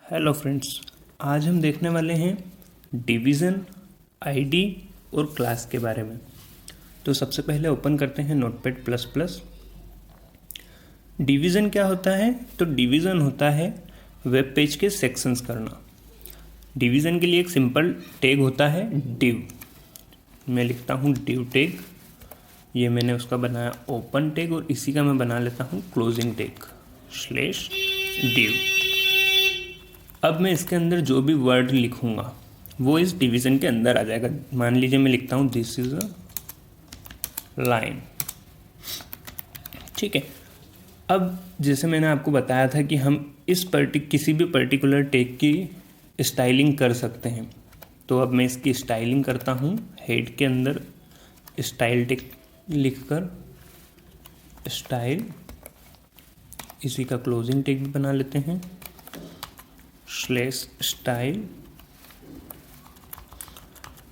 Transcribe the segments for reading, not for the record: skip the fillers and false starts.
Hello friends, आज हम देखने वाले हैं डिवीज़न, आईडी और क्लास के बारे में। तो सबसे पहले ओपन करते हैं नोटपैड प्लस प्लस। डिवीज़न क्या होता है? तो डिवीज़न होता है वेब पेज के सेक्शंस करना। डिवीज़न के लिए एक सिंपल टैग होता है डिव। मैं लिखता हूँ डिव टैग, ये मैंने उसका बनाया ओपन टैग और इसी का मैं बना लेता हूँ क्लोजिंग टैग स्लैश डिव। अब मैं इसके अंदर जो भी वर्ड लिखूंगा वो इस डिवीज़न के अंदर आ जाएगा। मान लीजिए मैं लिखता हूँ दिस इज़ अ लाइन, ठीक है। अब जैसे मैंने आपको बताया था कि हम इस किसी भी पर्टिकुलर टैग की स्टाइलिंग कर सकते हैं, तो अब मैं इसकी स्टाइलिंग करता हूँ। हेड के अंदर स्टाइल टैग लिखकर स्टाइल, इसी का क्लोजिंग टैग भी बना लेते हैं स्लैश स्टाइल।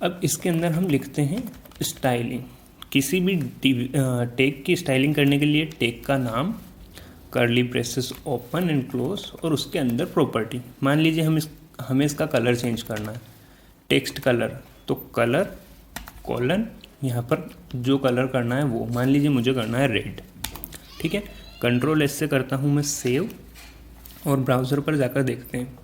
अब इसके अंदर हम लिखते हैं स्टाइलिंग। किसी भी टैग की स्टाइलिंग करने के लिए टैग का नाम, curly braces open and close और उसके अंदर प्रॉपर्टी। मान लीजिए हमें इसका कलर चेंज करना है, टेक्स्ट कलर, तो कलर कॉलन, यहाँ पर जो कलर करना है वो, मान लीजिए मुझे करना है रेड, ठीक है। कंट्रोल एस से करता हूँ मैं सेव और ब्राउज़र पर जाकर देखते हैं।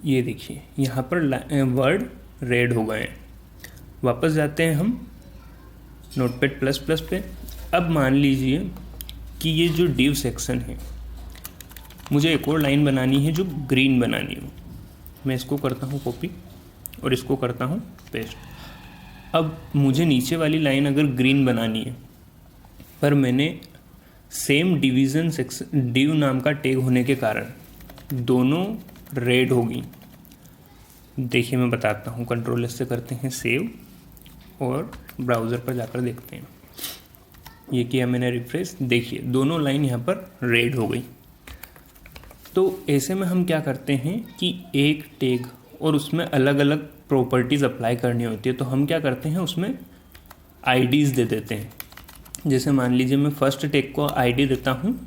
ये देखिए यहाँ पर वर्ड रेड हो गए हैं। वापस जाते हैं हम नोटपैड प्लस प्लस पे। अब मान लीजिए कि ये जो डिव सेक्शन है, मुझे एक और लाइन बनानी है जो ग्रीन बनानी हो। मैं इसको करता हूँ कॉपी और इसको करता हूँ पेस्ट। अब मुझे नीचे वाली लाइन अगर ग्रीन बनानी है, पर मैंने सेम डिवीज़न सेक्शन डिव नाम का टैग होने के कारण दोनों रेड होगी। देखिए मैं बताता हूँ, कंट्रोल एस से करते हैं सेव और ब्राउज़र पर जाकर देखते हैं। ये किया मैंने रिफ्रेश, देखिए दोनों लाइन यहाँ पर रेड हो गई। तो ऐसे में हम क्या करते हैं कि एक टैग और उसमें अलग अलग प्रॉपर्टीज़ अप्लाई करनी होती है, तो हम क्या करते हैं उसमें आईडीज़ दे देते हैं। जैसे मान लीजिए मैं फर्स्ट टैग को आईडी देता हूँ।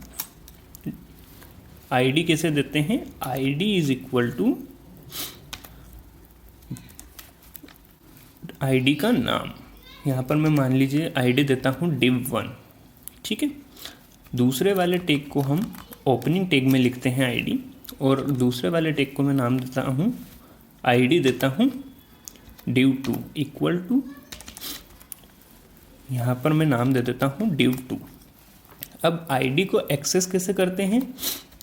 आईडी कैसे देते हैं? ID is equal to ID का नाम। यहाँ पर मैं मान लीजिए आईडी देता हूँ div1, ठीक है। दूसरे वाले टैग को हम ओपनिंग टैग में लिखते हैं आईडी, और दूसरे वाले टैग को मैं नाम देता हूँ, आईडी देता हूँ div2 इक्वल टू, यहाँ पर मैं नाम दे देता हूँ div2। अब आईडी को एक्सेस कैसे करते हैं?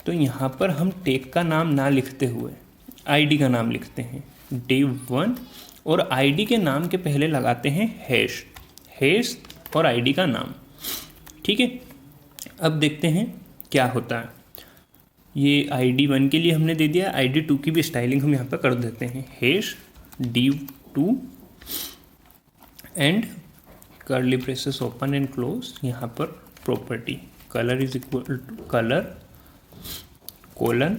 तो यहाँ पर हम टैग का नाम ना लिखते हुए आईडी का नाम लिखते हैं div1, और आईडी के नाम के पहले लगाते हैं हैश और आईडी का नाम, ठीक है। अब देखते हैं क्या होता है। ये ID1 के लिए हमने दे दिया, ID2 की भी स्टाइलिंग हम यहाँ पर कर देते हैं hash div2 and curly braces open and close, यहाँ पर property colour is equal to colour colon,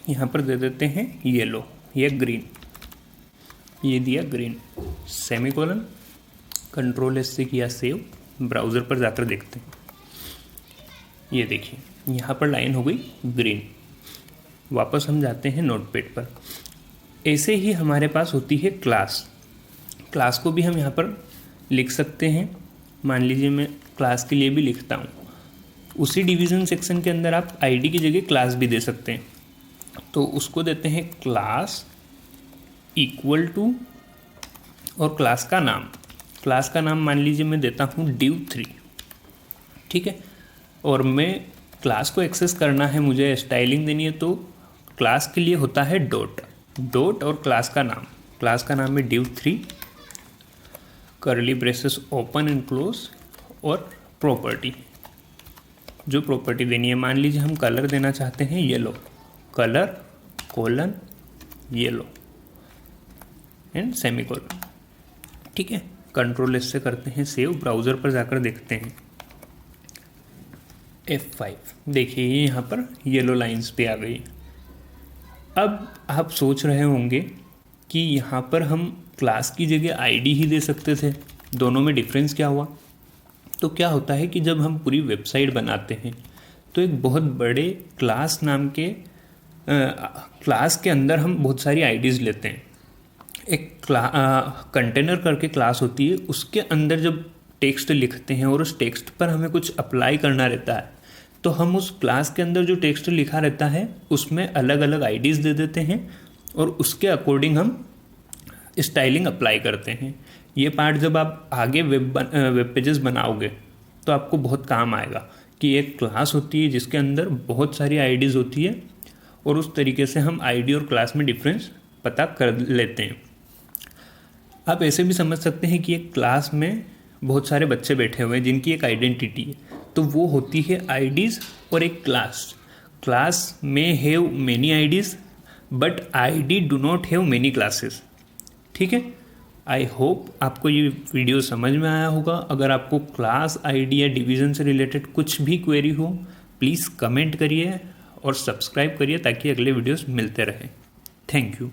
यहाँ पर दे देते हैं येलो या ग्रीन, ये दिया ग्रीन, सेमीकोलन। कंट्रोल एस से किया सेव, ब्राउज़र पर जाकर देखते हैं। ये देखिए यहाँ पर लाइन हो गई ग्रीन। वापस हम जाते हैं नोटपैड पर। ऐसे ही हमारे पास होती है क्लास। क्लास को भी हम यहाँ पर लिख सकते हैं। मान लीजिए मैं क्लास के लिए भी लिखता हूँ। उसी डिवीज़न सेक्शन के अंदर आप आईडी की जगह क्लास भी दे सकते हैं, तो उसको देते हैं क्लास इक्वल टू और क्लास का नाम। क्लास का नाम मान लीजिए मैं देता हूँ div3, ठीक है। और मैं क्लास को एक्सेस करना है, मुझे स्टाइलिंग देनी है, तो क्लास के लिए होता है डॉट और क्लास का नाम है div3, curly braces open and close और प्रॉपर्टी। जो प्रॉपर्टी देनी है, मान लीजिए हम कलर देना चाहते हैं yellow, colour colon yellow and semicolon, ठीक है। कंट्रोल एस से करते हैं सेव, ब्राउज़र पर जाकर देखते हैं F5। देखिए यहाँ पर येलो लाइंस पे आ गई। अब आप सोच रहे होंगे कि यहाँ पर हम क्लास की जगह आईडी ही दे सकते थे, दोनों में डिफरेंस क्या हुआ? तो क्या होता है कि जब हम पूरी वेबसाइट बनाते हैं तो एक बहुत बड़े क्लास नाम के क्लास के अंदर हम बहुत सारी आईडीज़ लेते हैं। एक कंटेनर करके क्लास होती है, उसके अंदर जब टेक्स्ट लिखते हैं और उस टेक्स्ट पर हमें कुछ अप्लाई करना रहता है, तो हम उस क्लास के अंदर जो टेक्स्ट लिखा रहता है उसमें अलग अलग आईडीज़ दे देते हैं और उसके अकॉर्डिंग हम स्टाइलिंग अप्लाई करते हैं। ये पार्ट जब आप आगे वेब पेजेस बनाओगे तो आपको बहुत काम आएगा कि एक क्लास होती है जिसके अंदर बहुत सारी आईडीज़ होती है और उस तरीके से हम आईडी और क्लास में डिफरेंस पता कर लेते हैं। आप ऐसे भी समझ सकते हैं कि एक क्लास में बहुत सारे बच्चे बैठे हुए हैं जिनकी एक आइडेंटिटी है, तो वो होती है आईडीज़ और एक क्लास में have many IDs but ID do not have many classes. ठीक है, आई होप आपको ये वीडियो समझ में आया होगा। अगर आपको क्लास आईडी या डिवीज़न से रिलेटेड कुछ भी क्वेरी हो, प्लीज़ कमेंट करिए और सब्सक्राइब करिए ताकि अगले वीडियोस मिलते रहें। Thank you.